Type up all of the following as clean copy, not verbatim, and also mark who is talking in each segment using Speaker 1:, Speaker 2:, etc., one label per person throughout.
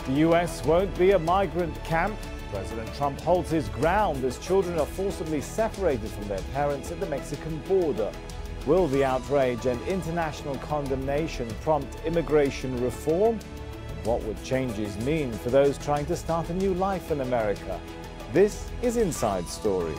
Speaker 1: The US won't be a migrant camp. President Trump holds his ground as children are forcibly separated from their parents at the Mexican border. Will the outrage and international condemnation prompt immigration reform? What would changes mean for those trying to start a new life in America? This is Inside Story.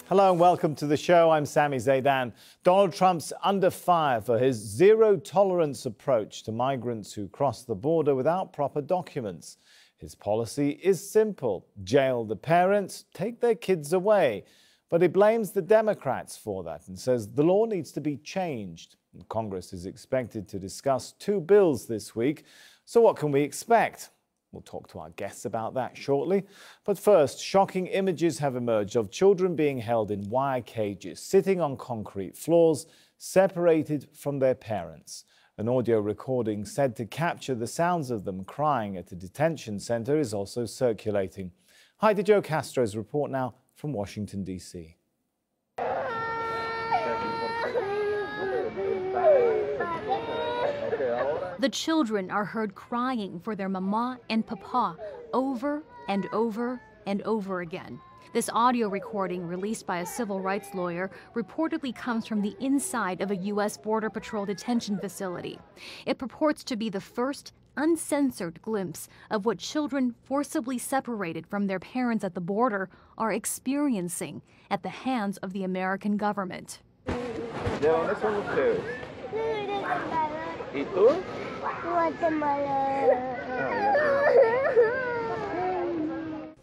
Speaker 1: Hello and welcome to the show. I'm Sami Zeidan. Donald Trump's under fire for his zero-tolerance approach to migrants who cross the border without proper documents. His policy is simple: jail the parents, take their kids away. But he blames the Democrats for that and says the law needs to be changed. Congress is expected to discuss 2 bills this week. So what can we expect? We'll talk to our guests about that shortly. But first, shocking images have emerged of children being held in wire cages, sitting on concrete floors, separated from their parents. An audio recording said to capture the sounds of them crying at a detention center is also circulating. Heidi Jo Castro's report now from Washington, D.C.
Speaker 2: The children are heard crying for their mama and papa over and over and over again. This audio recording, released by a civil rights lawyer, reportedly comes from the inside of a U.S. Border Patrol detention facility. It purports to be the first uncensored glimpse of what children forcibly separated from their parents at the border are experiencing at the hands of the American government.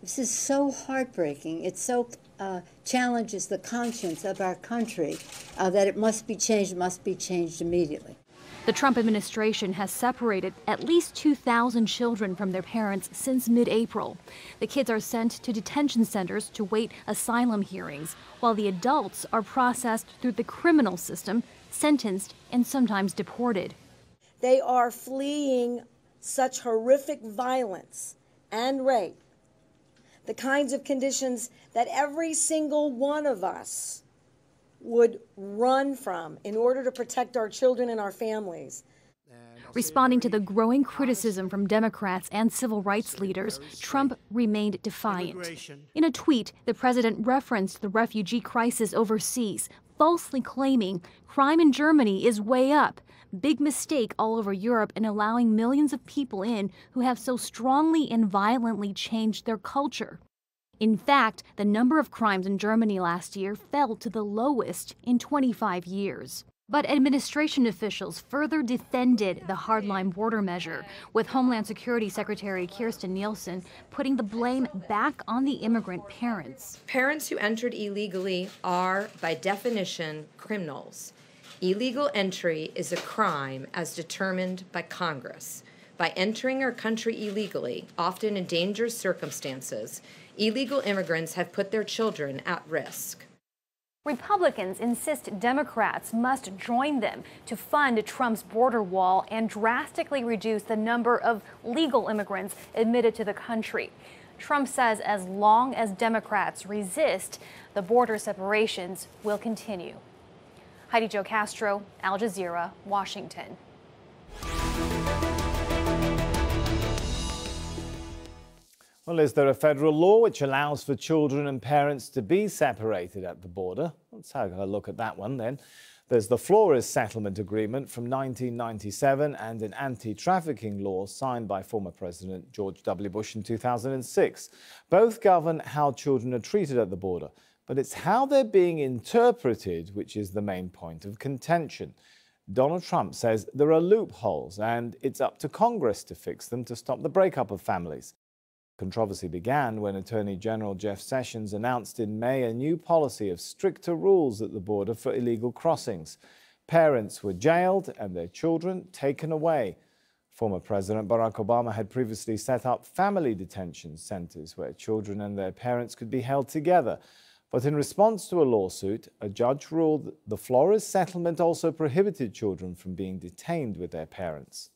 Speaker 3: This is so heartbreaking. It so challenges the conscience of our country that it must be changed immediately.
Speaker 2: The Trump administration has separated at least 2,000 children from their parents since mid-April. The kids are sent to detention centers to wait asylum hearings, while the adults are processed through the criminal system, sentenced, and sometimes deported.
Speaker 4: They are fleeing such horrific violence and rape, the kinds of conditions that every single one of us would run from in order to protect our children and our families.
Speaker 2: Responding to the growing criticism from Democrats and civil rights leaders, Trump remained defiant. In a tweet, the president referenced the refugee crisis overseas, falsely claiming crime in Germany is way up. Big mistake all over Europe in allowing millions of people in who have so strongly and violently changed their culture. In fact, the number of crimes in Germany last year fell to the lowest in 25 years. But administration officials further defended the hardline border measure, with Homeland Security Secretary Kirstjen Nielsen putting the blame back on the immigrant parents.
Speaker 5: Parents who entered illegally are, by definition, criminals. Illegal entry is a crime as determined by Congress. By entering our country illegally, often in dangerous circumstances, illegal immigrants have put their children at risk.
Speaker 2: Republicans insist Democrats must join them to fund Trump's border wall and drastically reduce the number of legal immigrants admitted to the country. Trump says as long as Democrats resist, the border separations will continue. Heidi Jo Castro, Al Jazeera, Washington.
Speaker 1: Well, is there a federal law which allows for children and parents to be separated at the border? Let's have a look at that one then. There's the Flores Settlement Agreement from 1997 and an anti-trafficking law signed by former President George W. Bush in 2006. Both govern how children are treated at the border, but it's how they're being interpreted which is the main point of contention. Donald Trump says there are loopholes and it's up to Congress to fix them to stop the breakup of families. Controversy began when Attorney General Jeff Sessions announced in May a new policy of stricter rules at the border for illegal crossings. Parents were jailed and their children taken away. Former President Barack Obama had previously set up family detention centers where children and their parents could be held together. But in response to a lawsuit, a judge ruled the Flores settlement also prohibited children from being detained with their parents.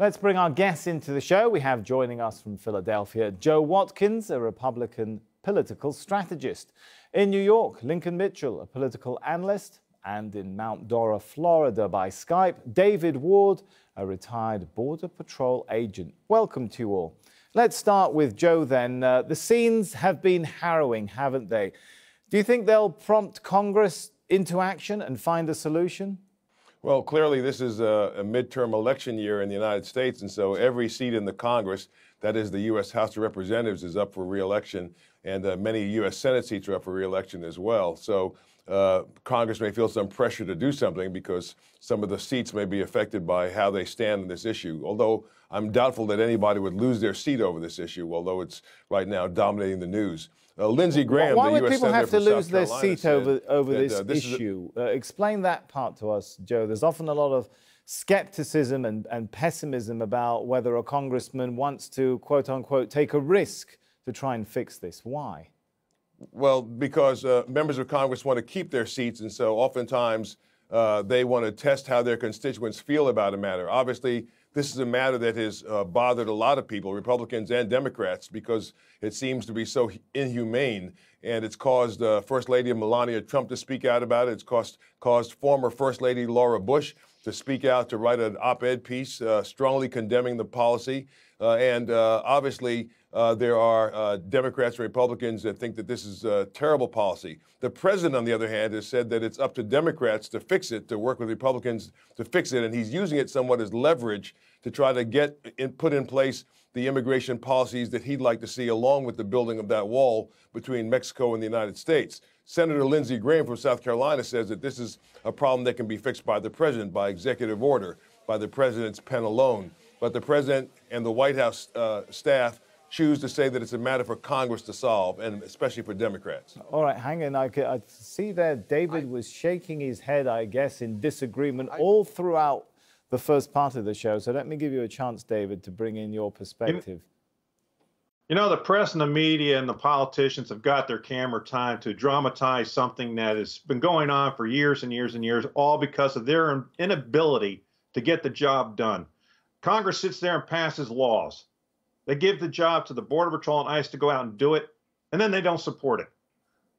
Speaker 1: Let's bring our guests into the show. We have joining us from Philadelphia, Joe Watkins, a Republican political strategist. In New York, Lincoln Mitchell, a political analyst. And in Mount Dora, Florida, by Skype, David Ward, a retired Border Patrol agent. Welcome to you all. Let's start with Joe then. The scenes have been harrowing, haven't they? Do you think they'll prompt Congress into action and find a solution?
Speaker 6: Well, clearly this is a midterm election year in the United States, and so every seat in the Congress, that is the U.S. House of Representatives, is up for re-election, and many U.S. Senate seats are up for re-election as well. So Congress may feel some pressure to do something because some of the seats may be affected by how they stand on this issue, although I'm doubtful that anybody would lose their seat over this issue, although it's right now dominating the news. Lindsey Graham,
Speaker 1: why
Speaker 6: the
Speaker 1: would
Speaker 6: U.S.
Speaker 1: people
Speaker 6: Senator
Speaker 1: have to
Speaker 6: from
Speaker 1: lose
Speaker 6: South
Speaker 1: their
Speaker 6: Carolina,
Speaker 1: seat over this issue? Explain that part to us, Joe. There's often a lot of skepticism and pessimism about whether a congressman wants to, quote unquote, take a risk to try and fix this. Why?
Speaker 6: Well, because members of Congress want to keep their seats, and so oftentimes they want to test how their constituents feel about a matter. Obviously, this is a matter that has bothered a lot of people, Republicans and Democrats, because it seems to be so inhumane, and it's caused First Lady Melania Trump to speak out about it. It's caused former First Lady Laura Bush to speak out, to write an op-ed piece strongly condemning the policy. Obviously, there are Democrats and Republicans that think that this is a terrible policy. The president, on the other hand, has said that it's up to Democrats to fix it, to work with Republicans to fix it, and he's using it somewhat as leverage to try to put in place the immigration policies that he'd like to see, along with the building of that wall between Mexico and the United States. Senator Lindsey Graham from South Carolina says that this is a problem that can be fixed by the president, by executive order, by the president's pen alone. But the president and the White House staff choose to say that it's a matter for Congress to solve, and especially for Democrats.
Speaker 1: All right, hang on. I see there David was shaking his head, I guess, in disagreement all throughout the first part of the show. So let me give you a chance, David, to bring in your perspective.
Speaker 7: You know, the press and the media and the politicians have got their camera time to dramatize something that has been going on for years and years and years, all because of their inability to get the job done. Congress sits there and passes laws. They give the job to the Border Patrol and ICE to go out and do it, and then they don't support it.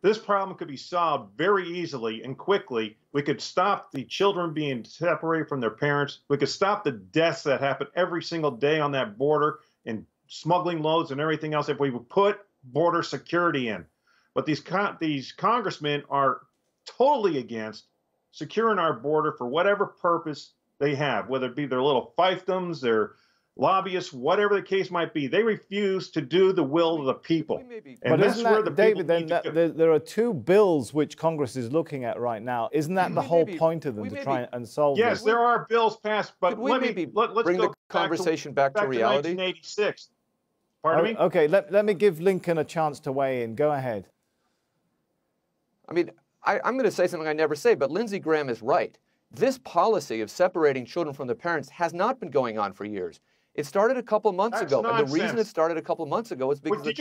Speaker 7: This problem could be solved very easily and quickly. We could stop the children being separated from their parents. We could stop the deaths that happen every single day on that border and smuggling loads and everything else if we would put border security in. But these congressmen are totally against securing our border for whatever purpose they have, whether it be their little fiefdoms, their lobbyists, whatever the case might be. They refuse to do the will of the people.
Speaker 1: And but isn't that, David, then there are two bills which Congress is looking at right now. Isn't that the whole point of them, to try and solve this?
Speaker 7: Yes, there are bills passed, but let's
Speaker 8: bring the conversation back to reality.
Speaker 7: 1986. Pardon me?
Speaker 1: Okay, let me give Lincoln a chance to weigh in. Go ahead.
Speaker 8: I mean, I'm going to say something I never say, but Lindsey Graham is right. This policy of separating children from their parents has not been going on for years. It started a couple months ago, and the reason it started a couple months ago is because the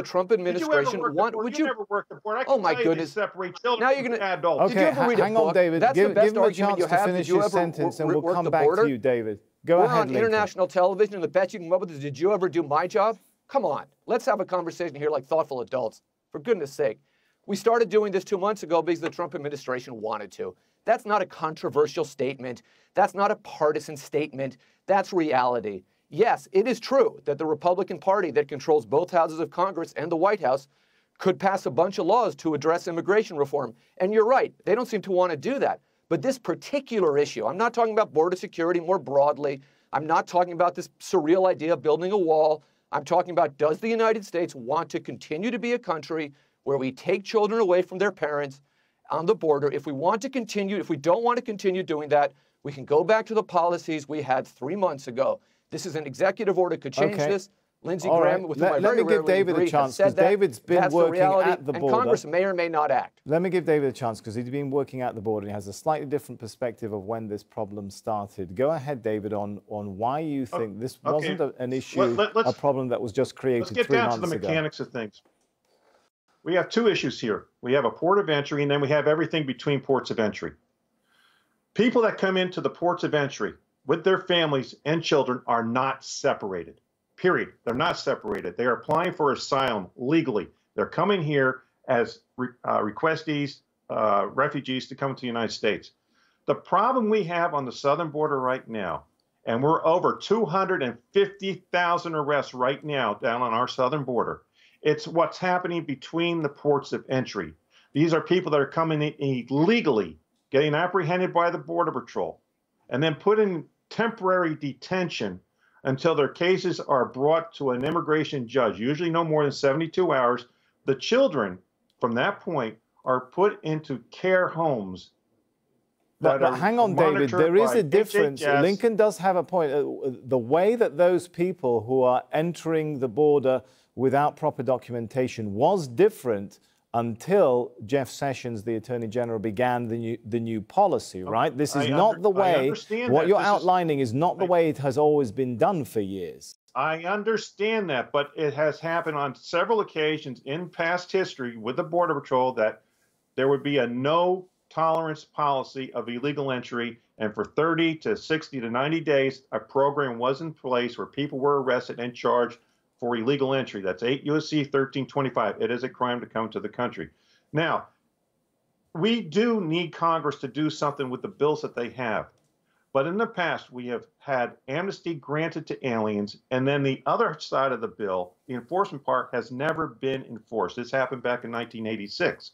Speaker 8: Trump administration
Speaker 7: Would you ever work the border?
Speaker 8: Oh my goodness!
Speaker 7: Separate children now you're going to adults.
Speaker 1: Okay,
Speaker 8: did you ever read
Speaker 1: hang
Speaker 8: a book?
Speaker 1: on, David.
Speaker 8: That's
Speaker 1: give
Speaker 8: the best
Speaker 1: him a
Speaker 8: argument
Speaker 1: chance
Speaker 8: you
Speaker 1: to
Speaker 8: have.
Speaker 1: finish
Speaker 8: Did you
Speaker 1: his
Speaker 8: ever
Speaker 1: sentence, and we'll
Speaker 8: work
Speaker 1: come
Speaker 8: the
Speaker 1: back
Speaker 8: border?
Speaker 1: to you, David. Go
Speaker 8: We're
Speaker 1: ahead,
Speaker 8: on
Speaker 1: Lincoln.
Speaker 8: international television, and the best you can come up with is, did you ever do my job? Come on, let's have a conversation here like thoughtful adults. For goodness sake. We started doing this 2 months ago because the Trump administration wanted to. That's not a controversial statement. That's not a partisan statement. That's reality. Yes, it is true that the Republican Party that controls both houses of Congress and the White House could pass a bunch of laws to address immigration reform. And you're right, they don't seem to want to do that. But this particular issue, I'm not talking about border security more broadly. I'm not talking about this surreal idea of building a wall. I'm talking about, does the United States want to continue to be a country where we take children away from their parents on the border? If we want to continue, if we don't want to continue doing that, we can go back to the policies we had 3 months ago. This is an executive order, could change this. Lindsey Graham, with whom I very rarely agree, has said that.
Speaker 1: David's been working at the border.
Speaker 8: And Congress may or may not act.
Speaker 1: Let me give David a chance, because he's been working at the border and he has a slightly different perspective of when this problem started. Go ahead, David, on why you think this wasn't an issue, a problem that was just created 3 months ago.
Speaker 7: Let's get down to the mechanics of things. We have two issues here. We have a port of entry, and then we have everything between ports of entry. People that come into the ports of entry with their families and children are not separated. Period. They're not separated. They are applying for asylum legally. They're coming here as requestees, refugees to come to the United States. The problem we have on the southern border right now, and we're over 250,000 arrests right now down on our southern border, it's what's happening between the ports of entry. These are people that are coming in illegally, getting apprehended by the Border Patrol, and then put in temporary detention until their cases are brought to an immigration judge, usually no more than 72 hours. The children, from that point, are put into care homes.
Speaker 1: But hang on, David, there is a difference. Lincoln does have a point. The way that those people who are entering the border without proper documentation was different until Jeff Sessions, the Attorney General, began the new policy, right? This is not the way, what you're outlining is not the way it has always been done for years.
Speaker 7: I understand that, but it has happened on several occasions in past history with the Border Patrol that there would be a no tolerance policy of illegal entry, and for 30 to 60 to 90 days, a program was in place where people were arrested and charged for illegal entry. That's 8 U.S.C. 1325. It is a crime to come to the country. Now, we do need Congress to do something with the bills that they have. But in the past, we have had amnesty granted to aliens, and then the other side of the bill, the enforcement part, has never been enforced. This happened back in 1986.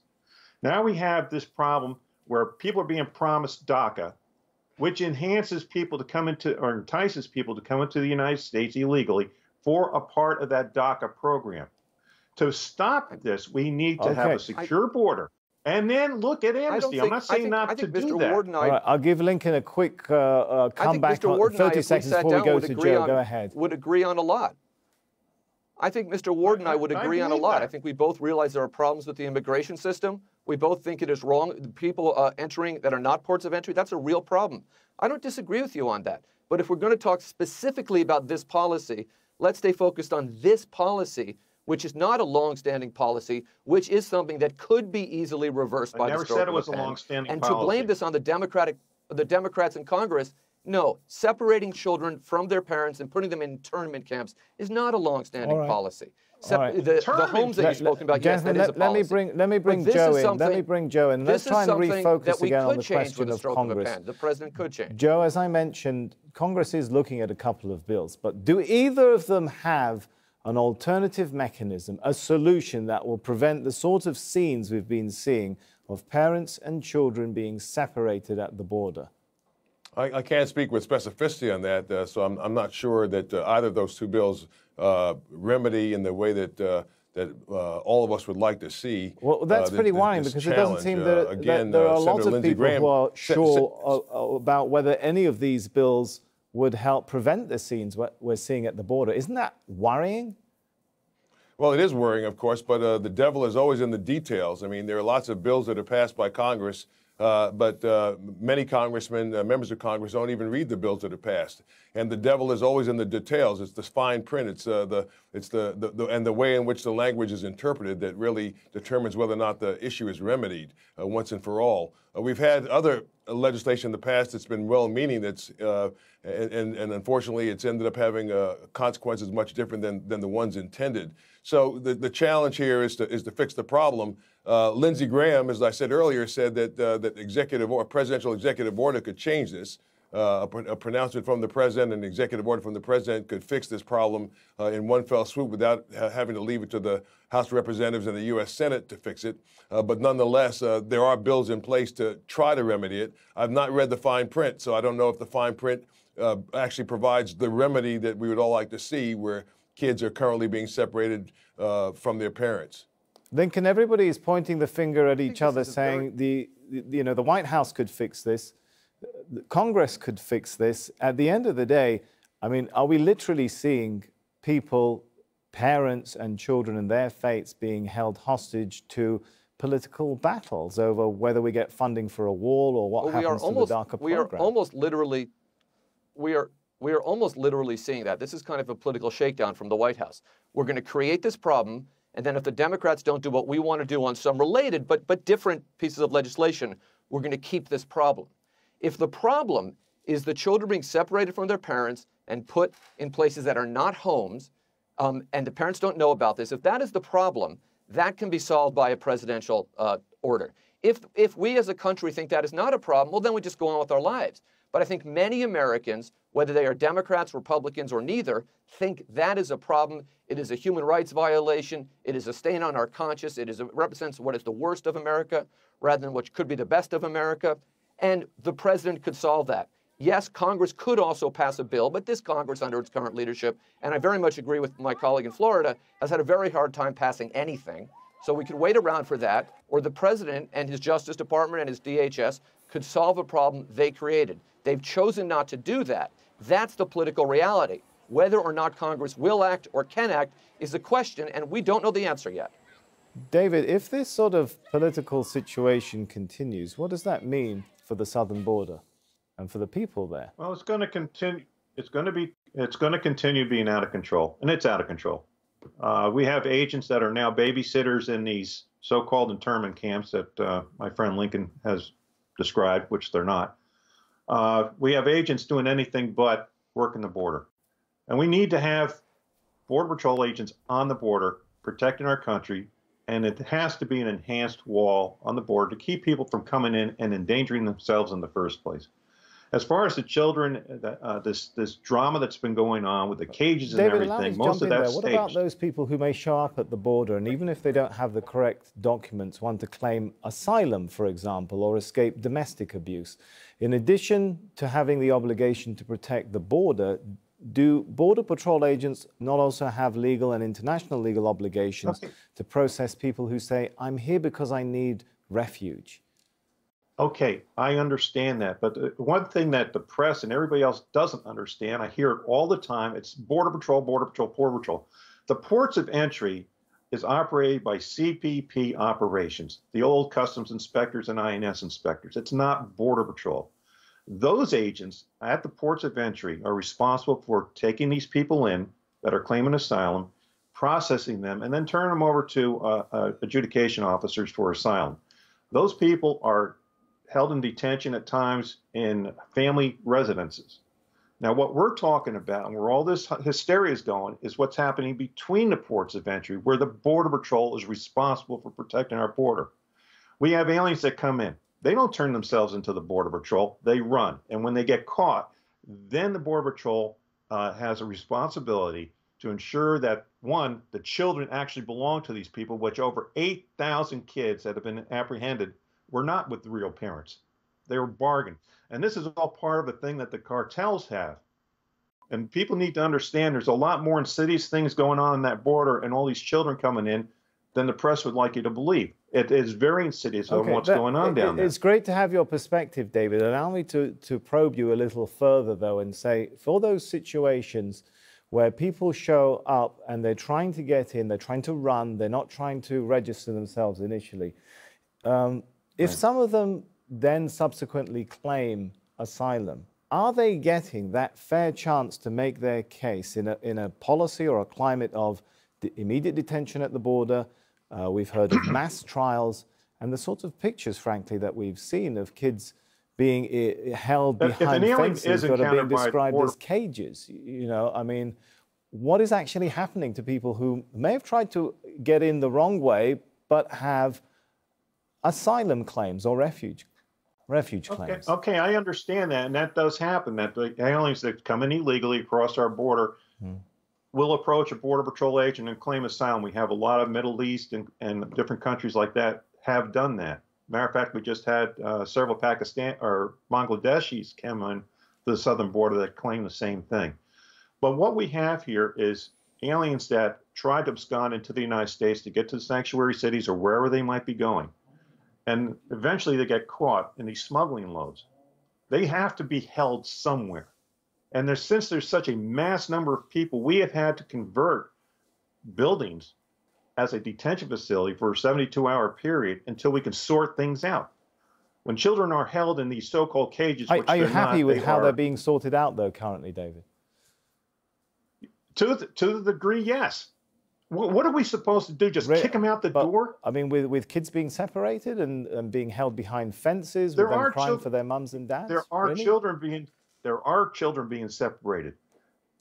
Speaker 7: Now we have this problem where people are being promised DACA, which enhances people to come into, or entices people to come into the United States illegally for a part of that DACA program. To stop this, we need to have a secure border. And then look at amnesty. I'm not saying not to do that.
Speaker 1: All right, I'll give Lincoln a quick comeback. 30 seconds before we go to Joe. Go ahead.
Speaker 8: Would agree on a lot. I think Mr. Ward and I would agree on a lot. I think we both realize there are problems with the immigration system. We both think it is wrong. The people entering that are not ports of entry, that's a real problem. I don't disagree with you on that. But if we're going to talk specifically about this policy, let's stay focused on this policy, which is not a long-standing policy, which is something that could be easily reversed by the stroke of a pen.
Speaker 7: I never said it was a long-standing policy.
Speaker 8: And to blame this on the Democrats in Congress, no, separating children from their parents and putting them in internment camps is not a long-standing policy. The homes that you've spoken about, yes, that is a policy.
Speaker 1: Let me bring Joe in. Let me bring Joe in. Let's try and refocus again on the question of Congress.
Speaker 8: The president could change.
Speaker 1: Joe, as I mentioned, Congress is looking at a couple of bills, but do either of them have an alternative mechanism, a solution that will prevent the sort of scenes we've been seeing of parents and children being separated at the border?
Speaker 6: I can't speak with specificity on that, so I'm not sure that either of those two bills remedy in the way that all of us would like to see.
Speaker 1: Well, that's pretty worrying because it doesn't seem that there are a lot of people who are sure about whether any of these bills would help prevent the scenes we're seeing at the border. Isn't that worrying?
Speaker 6: Well, it is worrying, of course, but the devil is always in the details. I mean, there are lots of bills that are passed by Congress, but many congressmen, members of Congress, don't even read the bills that are passed. And the devil is always in the details. It's the fine print. It's the way in which the language is interpreted that really determines whether or not the issue is remedied once and for all. We've had other legislation in the past that's been well-meaning that's and unfortunately it's ended up having consequences much different than the ones intended. So the challenge here is to fix the problem. Lindsey Graham, as I said earlier, said that presidential executive order could change this. A pronouncement from the president and an executive order from the president could fix this problem in one fell swoop without having to leave it to the House of Representatives and the U.S. Senate to fix it. But nonetheless, there are bills in place to try to remedy it. I've not read the fine print, so I don't know if the fine print actually provides the remedy that we would all like to see, where kids are currently being separated from their parents.
Speaker 1: Lincoln, everybody is pointing the finger at each other, saying the White House could fix this. Congress could fix this. At the end of the day, I mean, are we literally seeing people, parents and children and their fates being held hostage to political battles over whether we get funding for a wall or what happens to the DACA program?
Speaker 8: We are almost literally seeing that. This is kind of a political shakedown from the White House. We're going to create this problem, and then if the Democrats don't do what we want to do on some related but different pieces of legislation, we're going to keep this problem. If the problem is the children being separated from their parents and put in places that are not homes, and the parents don't know about this. If that is the problem, that can be solved by a presidential order. If we as a country think that is not a problem, well, then we just go on with our lives. But I think many Americans, whether they are Democrats, Republicans, or neither, think that is a problem. It is a human rights violation. It is a stain on our conscience. It represents what is the worst of America rather than what could be the best of America. And the president could solve that. Yes, Congress could also pass a bill, but this Congress, under its current leadership, and I very much agree with my colleague in Florida, has had a very hard time passing anything. So we could wait around for that, or the president and his Justice Department and his DHS could solve a problem they created. They've chosen not to do that. That's the political reality. Whether or not Congress will act or can act is a question, and we don't know the answer yet.
Speaker 1: David, if this sort of political situation continues, what does that mean for the southern border and for the people there?
Speaker 7: Well, it's going to continue. It's going to continue being out of control, and it's out of control. We have agents that are now babysitters in these so-called internment camps that my friend Lincoln has described, which they're not. We have agents doing anything but working the border. And we need to have Border Patrol agents on the border protecting our country, and it has to be an enhanced wall on the border to keep people from coming in and endangering themselves in the first place. As far as the children, this drama that's been going on with the cages and everything, most of that's staged.
Speaker 1: What about those people who may show up at the border and even if they don't have the correct documents, want to claim asylum, for example, or escape domestic abuse? In addition to having the obligation to protect the border, do Border Patrol agents not also have legal and international legal obligations to process people who say, I'm here because I need refuge?
Speaker 7: Okay, I understand that. But one thing that the press and everybody else doesn't understand, I hear it all the time, it's Border Patrol, Border Patrol, Border Patrol. The ports of entry is operated by CPP operations, the old customs inspectors and INS inspectors. It's not Border Patrol. Those agents at the ports of entry are responsible for taking these people in that are claiming asylum, processing them, and then turning them over to adjudication officers for asylum. Those people are held in detention at times in family residences. Now, what we're talking about and where all this hysteria is going is what's happening between the ports of entry, where the Border Patrol is responsible for protecting our border. We have aliens that come in. They don't turn themselves into the Border Patrol. They run. And when they get caught, then the Border Patrol has a responsibility to ensure that, one, the children actually belong to these people, which over 8,000 kids that have been apprehended were not with the real parents. They were bargained. And this is all part of a thing that the cartels have. And people need to understand there's a lot more insidious things going on that border and all these children coming in than the press would like you to believe. It is very insidious on what's going on down there.
Speaker 1: It's great to have your perspective, David. Allow me to probe you a little further, though, and say, for those situations where people show up and they're trying to get in, they're trying to run, they're not trying to register themselves initially, if some of them then subsequently claim asylum, are they getting that fair chance to make their case in a policy or a climate of immediate detention at the border? We've heard of mass trials and the sorts of pictures, frankly, that we've seen of kids being held behind fences that are being described as cages. You know, I mean, what is actually happening to people who may have tried to get in the wrong way but have asylum claims or refuge claims?
Speaker 7: Okay, I understand that, and that does happen, that the aliens that come in illegally across our border will approach a Border Patrol agent and claim asylum. We have a lot of Middle East and different countries like that have done that. Matter of fact, we just had several Pakistan or Bangladeshis come on the southern border that claim the same thing. But what we have here is aliens that try to abscond into the United States to get to the sanctuary cities or wherever they might be going. And eventually they get caught in these smuggling loads. They have to be held somewhere. And since there's such a mass number of people, we have had to convert buildings as a detention facility for a 72-hour period until we can sort things out. When children are held in these so-called cages,
Speaker 1: are you happy with how they're being sorted out, though, currently, David?
Speaker 7: To the degree, yes. What are we supposed to do? Just kick them out the door?
Speaker 1: I mean, with kids being separated and being held behind fences, with them crying for their mums and dads?
Speaker 7: There are children being there are children being separated.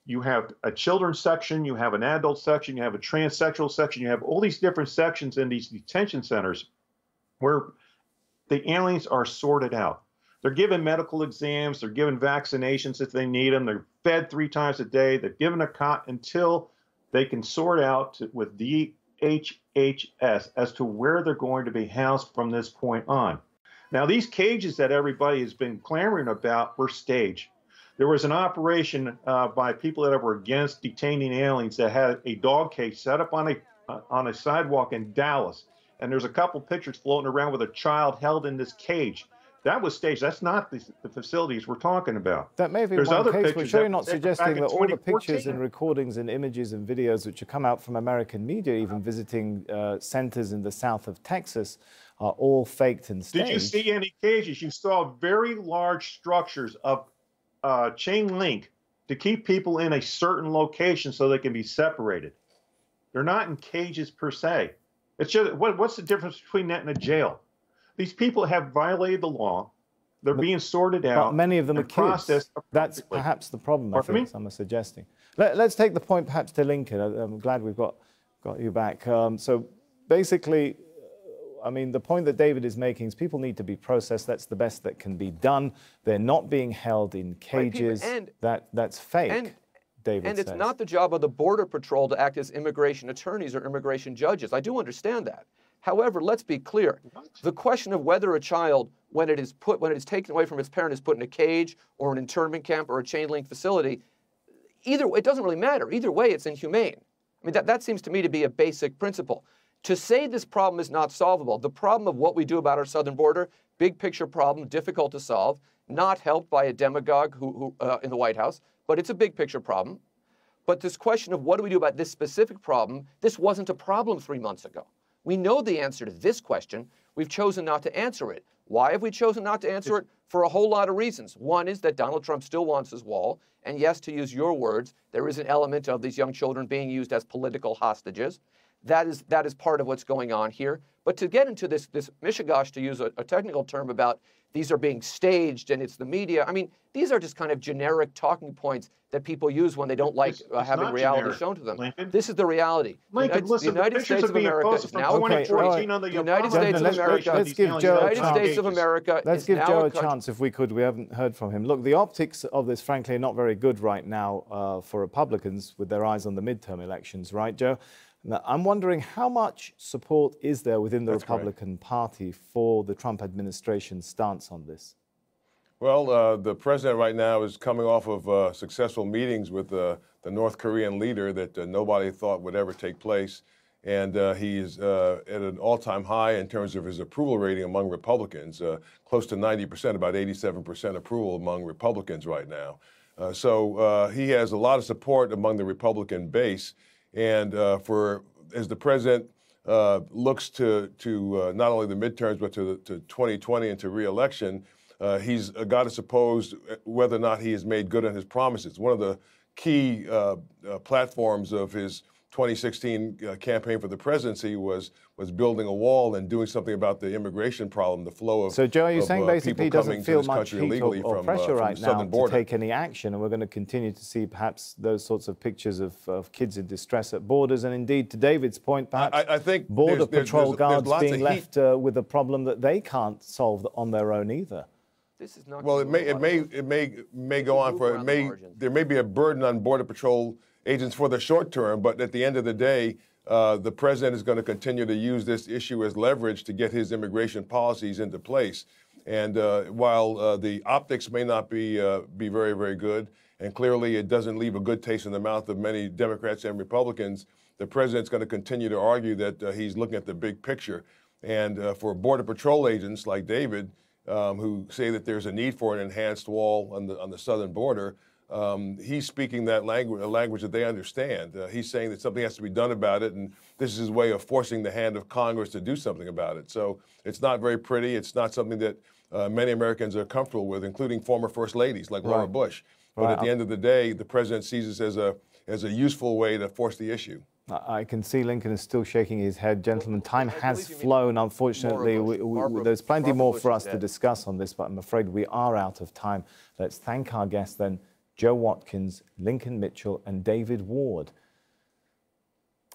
Speaker 7: You have a children's section, you have an adult section, you have a transsexual section, you have all these different sections in these detention centers where the aliens are sorted out. They're given medical exams, they're given vaccinations if they need them, they're fed 3 times a day, they're given a cot until they can sort out with DHHS as to where they're going to be housed from this point on. Now, these cages that everybody has been clamoring about were staged. There was an operation by people that were against detaining aliens that had a dog cage set up on a sidewalk in Dallas. And there's a couple pictures floating around with a child held in this cage. That was staged. That's not the facilities we're talking about.
Speaker 1: That may be
Speaker 7: There's
Speaker 1: one
Speaker 7: other
Speaker 1: case. We're sure you're not suggesting that all the pictures and recordings and images and videos which have come out from American media, even visiting centers in the south of Texas, are all faked and staged.
Speaker 7: Did you see any cages? You saw very large structures of chain link to keep people in a certain location so they can be separated. They're not in cages per se. It's just, what's the difference between that and a jail? These people have violated the law. They're being sorted out.
Speaker 1: But many of them are kids. That's perhaps the problem, I think some are suggesting. Let's take the point perhaps to Lincoln. I'm glad we've got you back. So basically, I mean, the point that David is making is people need to be processed. That's the best that can be done. They're not being held in cages. That's fake, David says.
Speaker 8: And it's not the job of the Border Patrol to act as immigration attorneys or immigration judges. I do understand that. However, let's be clear. The question of whether a child, when it is taken away from its parent, is put in a cage or an internment camp or a chain link facility, it doesn't really matter. Either way, it's inhumane. I mean, that seems to me to be a basic principle. To say this problem is not solvable, the problem of what we do about our southern border, big picture problem, difficult to solve, not helped by a demagogue who in the White House, but it's a big picture problem. But this question of what do we do about this specific problem, this wasn't a problem 3 months ago. We know the answer to this question. We've chosen not to answer it. Why have we chosen not to answer it? For a whole lot of reasons. One is that Donald Trump still wants his wall. And yes, to use your words, there is an element of these young children being used as political hostages. That is part of what's going on here. But to get into this mishigash, to use a technical term about these are being staged and it's the media, I mean, these are just kind of generic talking points that people use when they don't like having reality shown to them.
Speaker 7: Lincoln.
Speaker 8: This is the reality.
Speaker 7: Lincoln,
Speaker 8: the United States of America is now a country. The United States of America.
Speaker 1: Let's give Joe a chance.
Speaker 8: United States of America.
Speaker 1: Let's give Joe a chance if we could. We haven't heard from him. Look, the optics of this, frankly, are not very good right now for Republicans with their eyes on the midterm elections, right, Joe? Now, I'm wondering how much support is there within the Republican Party for the Trump administration's stance on this?
Speaker 6: Well, the president right now is coming off of successful meetings with the North Korean leader that nobody thought would ever take place. And he's at an all-time high in terms of his approval rating among Republicans, close to 90%, about 87% approval among Republicans right now. So he has a lot of support among the Republican base. And as the president looks to not only the midterms, but to 2020 and to re-election, he's got to suppose whether or not he has made good on his promises. One of the key platforms of his 2016 campaign for the presidency was building a wall and doing something about the immigration problem, the flow of.
Speaker 1: So, Joe, are you saying basically he doesn't feel much heat or pressure right now to take any action, and we're going to continue to see perhaps those sorts of pictures of kids in distress at borders, and indeed, to David's point, perhaps
Speaker 6: I think
Speaker 1: Border Patrol guards being left with a problem that they can't solve on their own either.
Speaker 8: This is not.
Speaker 6: Well, it may go on for there may be a burden on Border Patrol agents for the short term, but at the end of the day, the president is going to continue to use this issue as leverage to get his immigration policies into place. And while the optics may not be very, very good, and clearly it doesn't leave a good taste in the mouth of many Democrats and Republicans, the president's going to continue to argue that he's looking at the big picture. And for Border Patrol agents like David, who say that there's a need for an enhanced wall on the southern border, he's speaking that language, a language that they understand. He's saying that something has to be done about it, and this is his way of forcing the hand of Congress to do something about it. So it's not very pretty. It's not something that many Americans are comfortable with, including former first ladies like Laura Bush. But at the end of the day, the president sees this as a useful way to force the issue.
Speaker 1: I can see Lincoln is still shaking his head. Gentlemen, time has flown, unfortunately. There's plenty more for us to discuss on this, but I'm afraid we are out of time. Let's thank our guests then, Joe Watkins, Lincoln Mitchell and David Ward.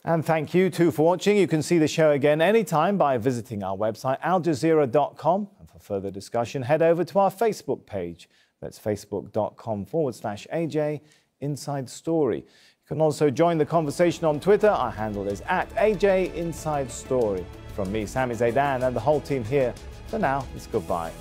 Speaker 1: And thank you too for watching. You can see the show again anytime by visiting our website, aljazeera.com. And for further discussion, head over to our Facebook page. That's facebook.com/AJ Inside Story. You can also join the conversation on Twitter. Our handle is @AJ Inside Story. From me, Sami Zeidan, and the whole team here, for now, it's goodbye.